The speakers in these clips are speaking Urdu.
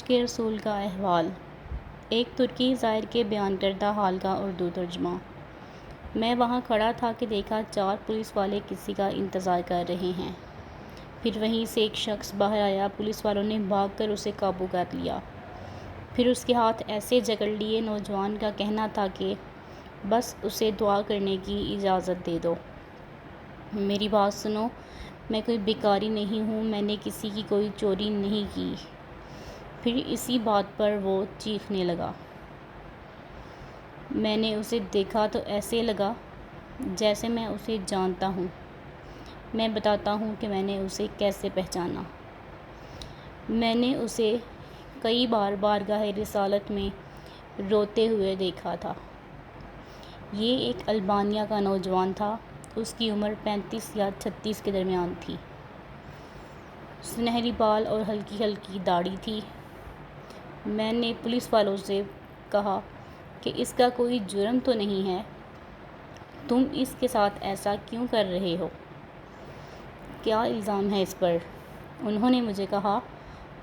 عشق رسول کا احوال، ایک ترکی زائر کے بیان کردہ حال کا اردو ترجمہ۔ میں وہاں کھڑا تھا کہ دیکھا 4 پولیس والے کسی کا انتظار کر رہے ہیں۔ پھر وہیں سے ایک شخص باہر آیا، پولیس والوں نے بھاگ کر اسے قابو کر لیا۔ پھر اس کے ہاتھ ایسے جکڑ لیے۔ نوجوان کا کہنا تھا کہ بس اسے دعا کرنے کی اجازت دے دو۔ میری بات سنو، میں کوئی بھکاری نہیں ہوں، میں نے کسی کی کوئی چوری نہیں کی۔ پھر اسی بات پر وہ چیخنے لگا۔ میں نے اسے دیکھا تو ایسے لگا جیسے میں اسے جانتا ہوں۔ میں بتاتا ہوں کہ میں نے اسے کیسے پہچانا۔ میں نے اسے کئی بار بارگاہ رسالت میں روتے ہوئے دیکھا تھا۔ یہ ایک البانیہ کا نوجوان تھا۔ اس کی عمر 35 یا 36 کے درمیان تھی۔ سنہری بال اور ہلکی ہلکی داڑھی تھی۔ میں نے پولیس والوں سے کہا کہ اس کا کوئی جرم تو نہیں ہے، تم اس کے ساتھ ایسا کیوں کر رہے ہو؟ کیا الزام ہے اس پر؟ انہوں نے مجھے کہا،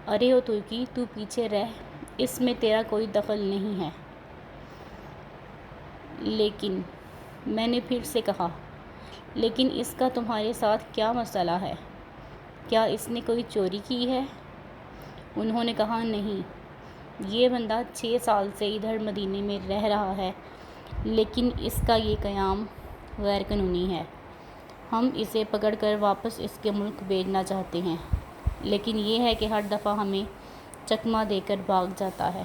ارے او ترکی، تو پیچھے رہ، اس میں تیرا کوئی دخل نہیں ہے۔ لیکن میں نے پھر سے کہا، لیکن اس کا تمہارے ساتھ کیا مسئلہ ہے؟ کیا اس نے کوئی چوری کی ہے؟ انہوں نے کہا، نہیں، یہ بندہ 6 سال سے ادھر مدینے میں رہ رہا ہے، لیکن اس کا یہ قیام غیر قانونی ہے۔ ہم اسے پکڑ کر واپس اس کے ملک بھیجنا چاہتے ہیں، لیکن یہ ہے کہ ہر دفعہ ہمیں چکمہ دے کر بھاگ جاتا ہے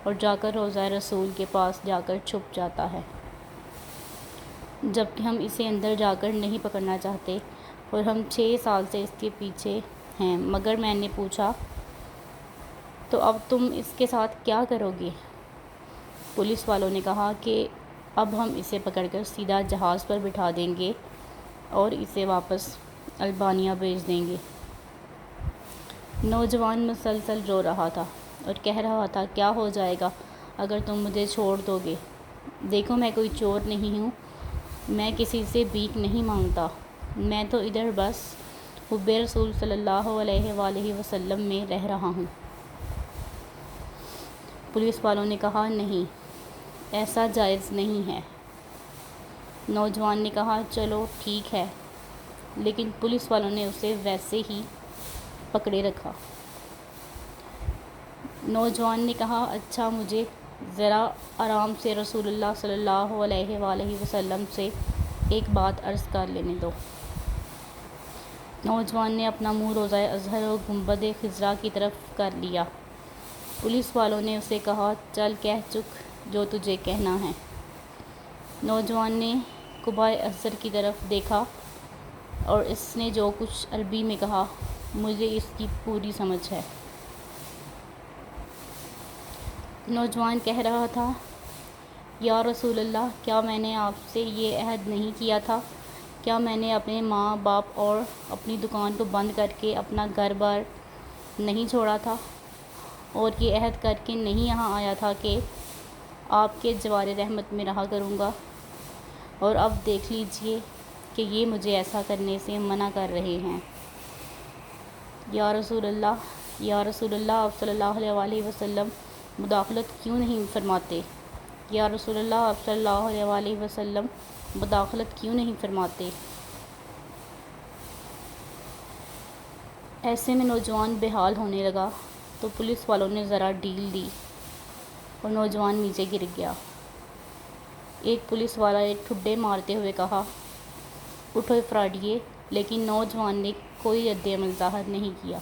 اور جا کر روضہ رسول کے پاس جا کر چھپ جاتا ہے، جبکہ ہم اسے اندر جا کر نہیں پکڑنا چاہتے، اور ہم 6 سال سے اس کے پیچھے ہیں۔ مگر میں نے پوچھا، تو اب تم اس کے ساتھ کیا کرو گے؟ پولیس والوں نے کہا کہ اب ہم اسے پکڑ کر سیدھا جہاز پر بٹھا دیں گے اور اسے واپس البانیہ بھیج دیں گے۔ نوجوان مسلسل رو رہا تھا اور کہہ رہا تھا، کیا ہو جائے گا اگر تم مجھے چھوڑ دو گے؟ دیکھو، میں کوئی چور نہیں ہوں، میں کسی سے بھیک نہیں مانگتا، میں تو ادھر بس حب رسول صلی اللہ علیہ وآلہ وسلم میں رہ رہا ہوں۔ پولیس والوں نے کہا، نہیں، ایسا جائز نہیں ہے۔ نوجوان نے کہا، چلو ٹھیک ہے، لیکن پولیس والوں نے اسے ویسے ہی پکڑے رکھا۔ نوجوان نے کہا، اچھا، مجھے ذرا آرام سے رسول اللہ صلی اللہ علیہ وآلہ وسلم سے ایک بات عرض کر لینے دو۔ نوجوان نے اپنا منہ روضہ ازہر اور گنبد خضرا کی طرف کر لیا۔ پولیس والوں نے اسے کہا، چل کہہ چک جو تجھے کہنا ہے۔ نوجوان نے قبہ ازہر کی طرف دیکھا اور اس نے جو کچھ عربی میں کہا، مجھے اس کی پوری سمجھ ہے۔ نوجوان کہہ رہا تھا، یا رسول اللہ، کیا میں نے آپ سے یہ عہد نہیں کیا تھا؟ کیا میں نے اپنے ماں باپ اور اپنی دکان کو بند کر کے اپنا گھر بار نہیں چھوڑا تھا، اور یہ عہد کر کے نہیں یہاں آیا تھا کہ آپ کے جوار رحمت میں رہا کروں گا؟ اور اب دیکھ لیجئے کہ یہ مجھے ایسا کرنے سے منع کر رہے ہیں۔ یا رسول اللہ، آپ صلی اللہ علیہ وآلہ وسلم مداخلت کیوں نہیں فرماتے؟ یا رسول اللہ، آپ صلی اللہ علیہ وآلہ وسلم مداخلت کیوں نہیں فرماتے؟ ایسے میں نوجوان بے حال ہونے لگا تو پولیس والوں نے ذرا ڈھیل دی اور نوجوان نیچے گر گیا۔ ایک پولیس والا نے ٹھڈے مارتے ہوئے کہا، اٹھو فراڈیے، لیکن نوجوان نے کوئی رد عمل ظاہر نہیں کیا۔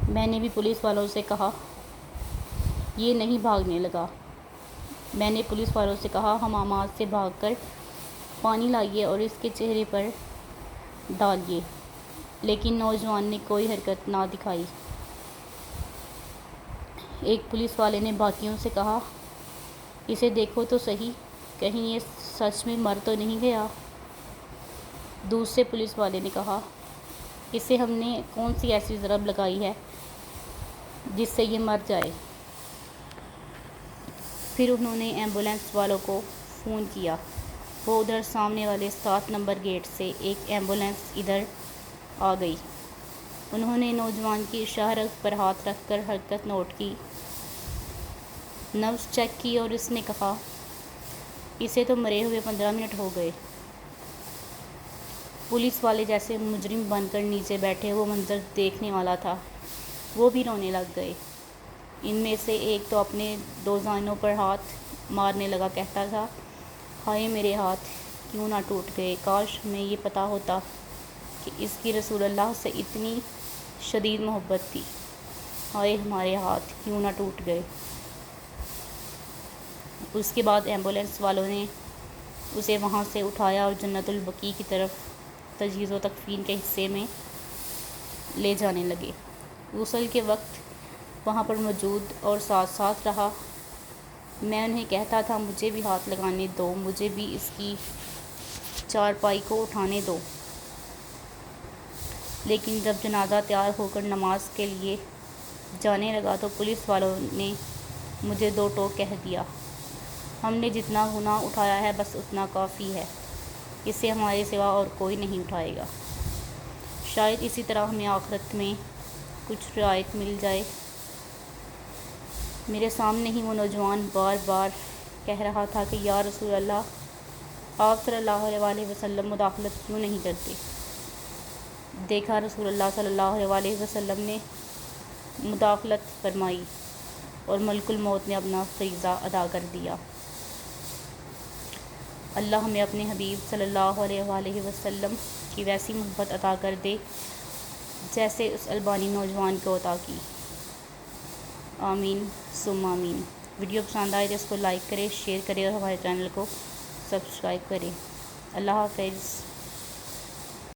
میں نے بھی پولیس والوں سے کہا، یہ نہیں بھاگنے لگا۔ میں نے پولیس والوں سے کہا، حمامات سے بھاگ کر پانی لائیے اور اس کے چہرے پر ڈالیے، لیکن نوجوان نے کوئی حرکت نہ دکھائی۔ ایک پولیس والے نے باقیوں سے کہا، اسے دیکھو تو صحیح، کہیں یہ سچ میں مر تو نہیں گیا؟ دوسرے پولیس والے نے کہا، اسے ہم نے کون سی ایسی ضرب لگائی ہے جس سے یہ مر جائے؟ پھر انہوں نے ایمبولینس والوں کو فون کیا۔ وہ ادھر سامنے والے 7 نمبر گیٹ سے ایک ایمبولینس ادھر آ گئی۔ انہوں نے نوجوان کی اشارت پر ہاتھ رکھ کر حرکت نوٹ کی، نبض چیک کی اور اس نے کہا، اسے تو مرے ہوئے 15 منٹ ہو گئے۔ پولیس والے جیسے مجرم بن کر نیچے بیٹھے وہ منظر دیکھنے والا تھا، وہ بھی رونے لگ گئے۔ ان میں سے ایک تو اپنے 2 زانوں پر ہاتھ مارنے لگا، کہتا تھا، ہائے میرے ہاتھ کیوں نہ ٹوٹ گئے، کاش ہمیں یہ پتہ ہوتا کہ اس کی رسول اللہ سے اتنی شدید محبت تھی، ہائے ہمارے ہاتھ کیوں نہ ٹوٹ گئے۔ اس کے بعد ایمبولینس والوں نے اسے وہاں سے اٹھایا اور جنت البقیع کی طرف تجہیز و تکفین کے حصے میں لے جانے لگے۔ غسل کے وقت وہاں پر موجود اور ساتھ ساتھ رہا۔ میں انہیں کہتا تھا، مجھے بھی ہاتھ لگانے دو، مجھے بھی اس کی چارپائی کو اٹھانے دو۔ لیکن جب جنازہ تیار ہو کر نماز کے لیے جانے لگا تو پولیس والوں نے مجھے 2 ٹوک کہہ دیا، ہم نے جتنا گناہ اٹھایا ہے بس اتنا کافی ہے، اس سے ہمارے سوا اور کوئی نہیں اٹھائے گا۔ شاید اسی طرح ہمیں آخرت میں کچھ رعایت مل جائے۔ میرے سامنے ہی وہ نوجوان بار بار کہہ رہا تھا کہ یا رسول اللہ، آپ صلی اللہ علیہ وآلہ وسلم مداخلت کیوں نہیں کرتے؟ دیکھا رسول اللہ صلی اللہ علیہ وآلہ وسلم نے مداخلت فرمائی اور ملک الموت نے اپنا فریضہ ادا کر دیا۔ اللہ ہمیں اپنے حبیب صلی اللہ علیہ وآلہ وسلم کی ویسی محبت عطا کر دے جیسے اس البانی نوجوان کو عطا کی۔ آمین ثم آمین۔ ویڈیو پسند آئے تو اس کو لائک کرے، شیئر کرے اور ہمارے چینل کو سبسکرائب کرے۔ اللہ حافظ۔